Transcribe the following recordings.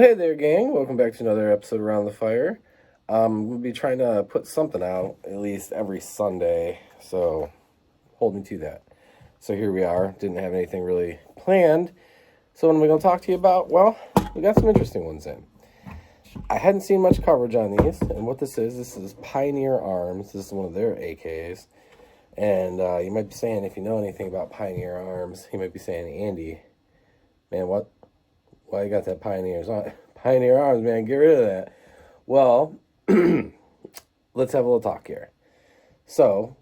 Well, hey there, gang. Welcome back to another episode Around the Fire. We'll be trying to put something out at least every Sunday, so hold me to that. So here we are. Didn't have anything really planned. So what am I going to talk to you about? Well, we got some interesting ones in. I hadn't seen much coverage on these, and what this is Pioneer Arms. This is one of their AKs. And you might be saying, if you know anything about Pioneer Arms, you might be saying, Andy, man, why you got that Pioneer Arms, man? Get rid of that. Well, let's have a little talk here. So,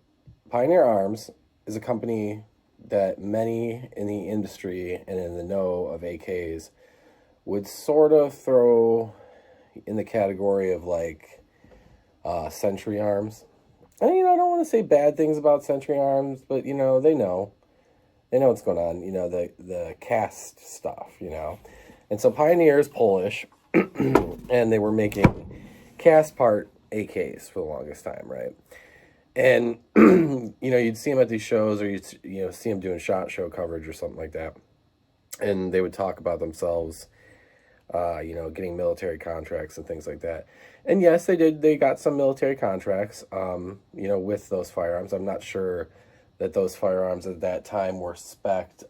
Pioneer Arms is a company that many in the industry and in the know of AKs would sort of throw in the category of like Century Arms. And, I don't want to say bad things about Century Arms, but, they know. They know what's going on, the cast stuff, And so Pioneer is Polish, and they were making cast part AKs for the longest time, right? And, you'd see them at these shows, or you'd see them doing SHOT Show coverage or something like that. And they would talk about themselves, getting military contracts and things like that. And yes, they did. They got some military contracts, with those firearms. I'm not sure that those firearms at that time were spec'd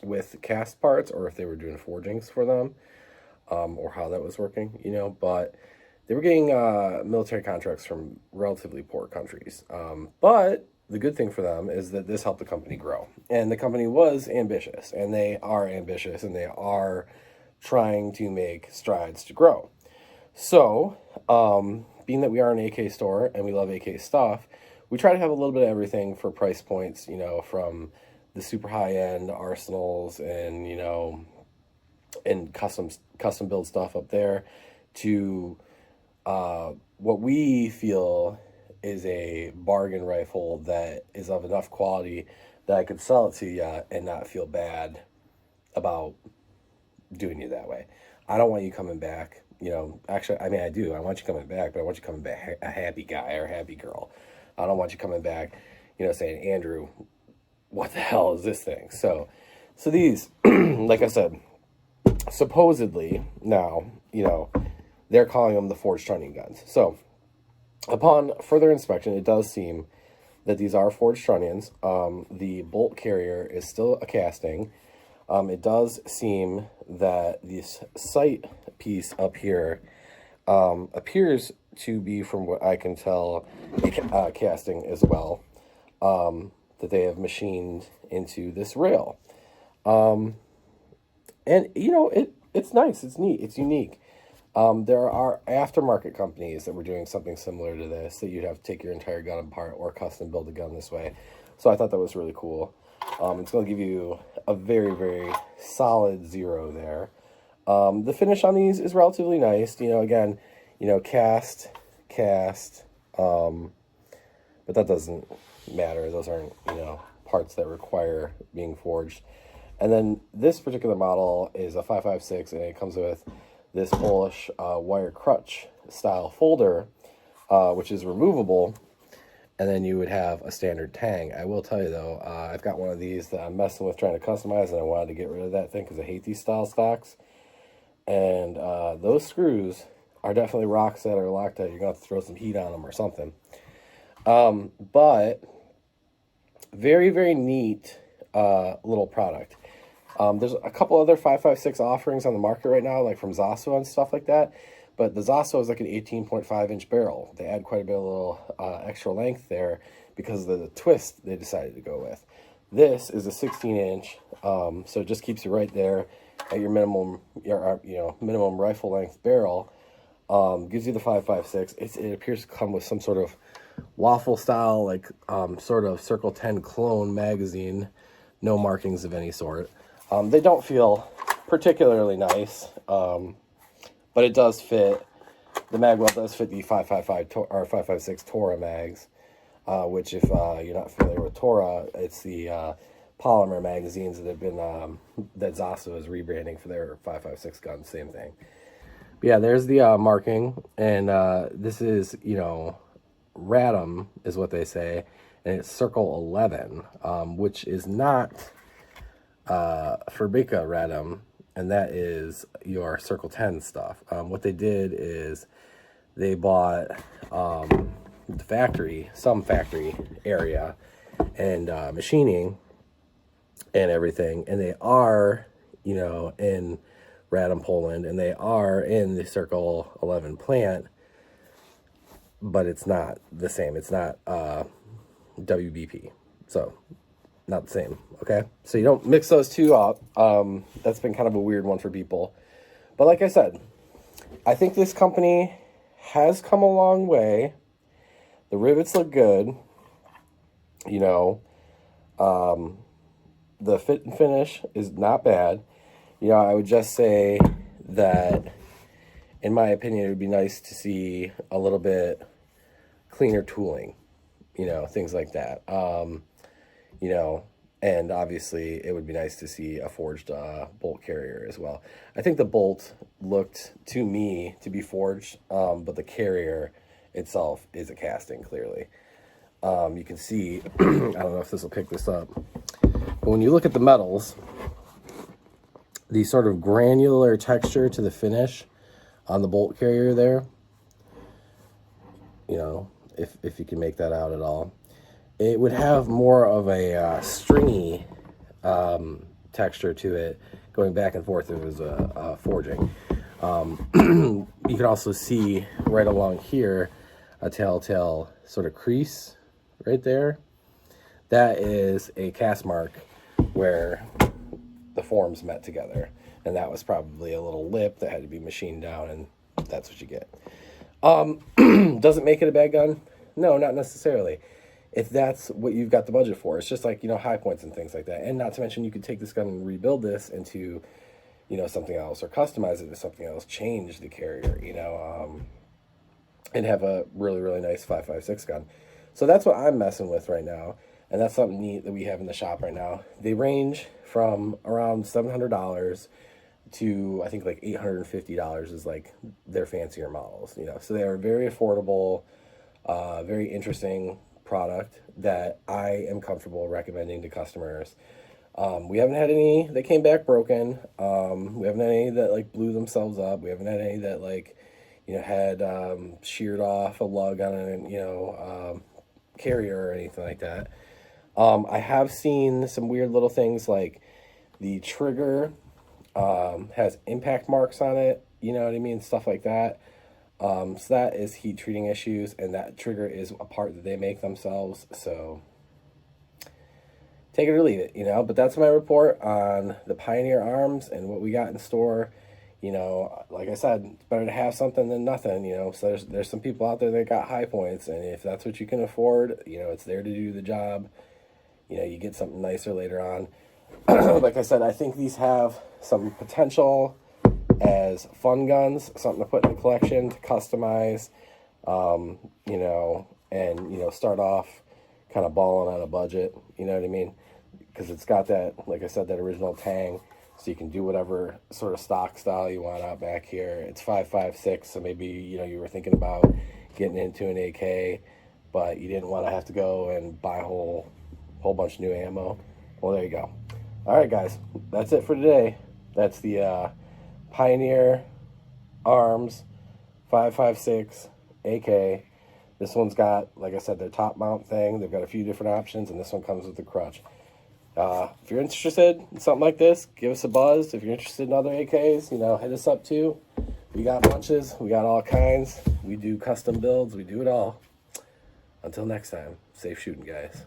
with cast parts, or if they were doing forgings for them, or how that was working, but they were getting military contracts from relatively poor countries. But the good thing for them is that this helped the company grow. And the company was ambitious, and they are ambitious, and they are trying to make strides to grow. So, being that we are an AK store and we love AK stuff, we try to have a little bit of everything for price points, from the super high-end arsenals and, and custom build stuff up there to what we feel is a bargain rifle that is of enough quality that I could sell it to you and not feel bad about doing you that way. I don't want you coming back. Actually, I do. I want you coming back, but I want you coming back a happy guy or a happy girl. I don't want you coming back, saying, Andrew, what the hell is this thing? So these, like I said, supposedly now, they're calling them the forged trunnion guns. So upon further inspection, it does seem that these are forged trunnions. The bolt carrier is still a casting. It does seem that this sight piece up here appears to be, from what I can tell, a casting as well, that they have machined into this rail. And, it's nice, it's neat, it's unique. There are aftermarket companies that were doing something similar to this, that you'd have to take your entire gun apart or custom build a gun this way. So I thought that was really cool. It's going to give you a very, very solid 0 there. The finish on these is relatively nice. Again, cast, but that doesn't matter. Those aren't, parts that require being forged. And then this particular model is a 5.56, and it comes with this Polish wire crutch style folder, which is removable. And then you would have a standard tang. I will tell you, though, I've got one of these that I'm messing with trying to customize, and I wanted to get rid of that thing because I hate these style stocks. And those screws are definitely rocks that are locked out. You're going to have to throw some heat on them or something. But very, very neat little product. There's a couple other 5.56 offerings on the market right now, like from Zaso and stuff like that. But the Zaso is like an 18.5-inch barrel. They add quite a bit of little extra length there because of the twist they decided to go with. This is a 16-inch, so it just keeps you right there at your minimum rifle length barrel. Gives you the 5.56. It appears to come with some sort of waffle style, like sort of Circle 10 clone magazine. No markings of any sort. They don't feel particularly nice. But it does fit, the magwell does fit the 5.55 or 5.56 Tora mags, which if you're not familiar with Tora, it's the polymer magazines that have been, that Zaso is rebranding for their 5.56 guns, same thing. But yeah, there's the marking, and this is, Radom is what they say, and it's Circle 11, which is not Fabrica Radom. and that is your Circle 10 stuff. What they did is they bought the factory, some factory area, and machining and everything, and they are, you know, in Radom, Poland, and they are in the Circle 11 plant, but it's not the same. It's not WBP, so not the same. Okay, so you don't mix those two up. That's been kind of a weird one for people, but like I said, I think this company has come a long way. The rivets look good, you know. The fit and finish is not bad. You know, I would just say that, in my opinion, it would be nice to see a little bit cleaner tooling, you know, things like that. You know, and obviously it would be nice to see a forged bolt carrier as well. I think the bolt looked to me to be forged, but the carrier itself is a casting, clearly. You can see, I don't know if this will pick this up, but when you look at the metals, the sort of granular texture to the finish on the bolt carrier there, you know, if you can make that out at all, it would have more of a stringy texture to it, going back and forth if it was a forging. You can also see right along here a telltale sort of crease right there. That is a cast mark where the forms met together, and that was probably a little lip that had to be machined down, and that's what you get. Does it make it a bad gun? No, not necessarily, if that's what you've got the budget for. It's just like, you know, high points and things like that. And not to mention, you could take this gun and rebuild this into, you know, something else, or customize it to something else, change the carrier, you know, and have a really, really nice 5.56 gun. So that's what I'm messing with right now, and that's something neat that we have in the shop right now. They range from around $700 to, I think, like $850 is like their fancier models, you know. So they are very affordable, very interesting product that I am comfortable recommending to customers. We haven't had any that came back broken. We haven't had any that like blew themselves up. We haven't had any that, like, you know, had sheared off a lug on a, you know, carrier or anything like that. I have seen some weird little things, like the trigger has impact marks on it, you know what I mean, stuff like that. So that is heat treating issues, and that trigger is a part that they make themselves, so take it or leave it, you know. But that's my report on the Pioneer Arms and what we got in store. You know, like I said, it's better to have something than nothing, you know. So there's some people out there that got high points, and if that's what you can afford, you know, it's there to do the job. You know, you get something nicer later on. Like I said, I think these have some potential as fun guns, something to put in the collection, to customize, you know, and, you know, start off kind of balling on a budget, you know what I mean? Because it's got that, like I said, that original tang, so you can do whatever sort of stock style you want out back here. It's 5.56, so maybe, you know, you were thinking about getting into an AK, but you didn't want to have to go and buy a whole bunch of new ammo. Well, there you go. All right, guys, that's it for today. That's the Pioneer Arms 5.56 AK. This one's got, like I said, their top mount thing. They've got a few different options, and this one comes with the crutch. If you're interested in something like this, give us a buzz. If you're interested in other AKs, you know, hit us up too. We got bunches. We got all kinds. We do custom builds. We do it all. Until next time, safe shooting, guys.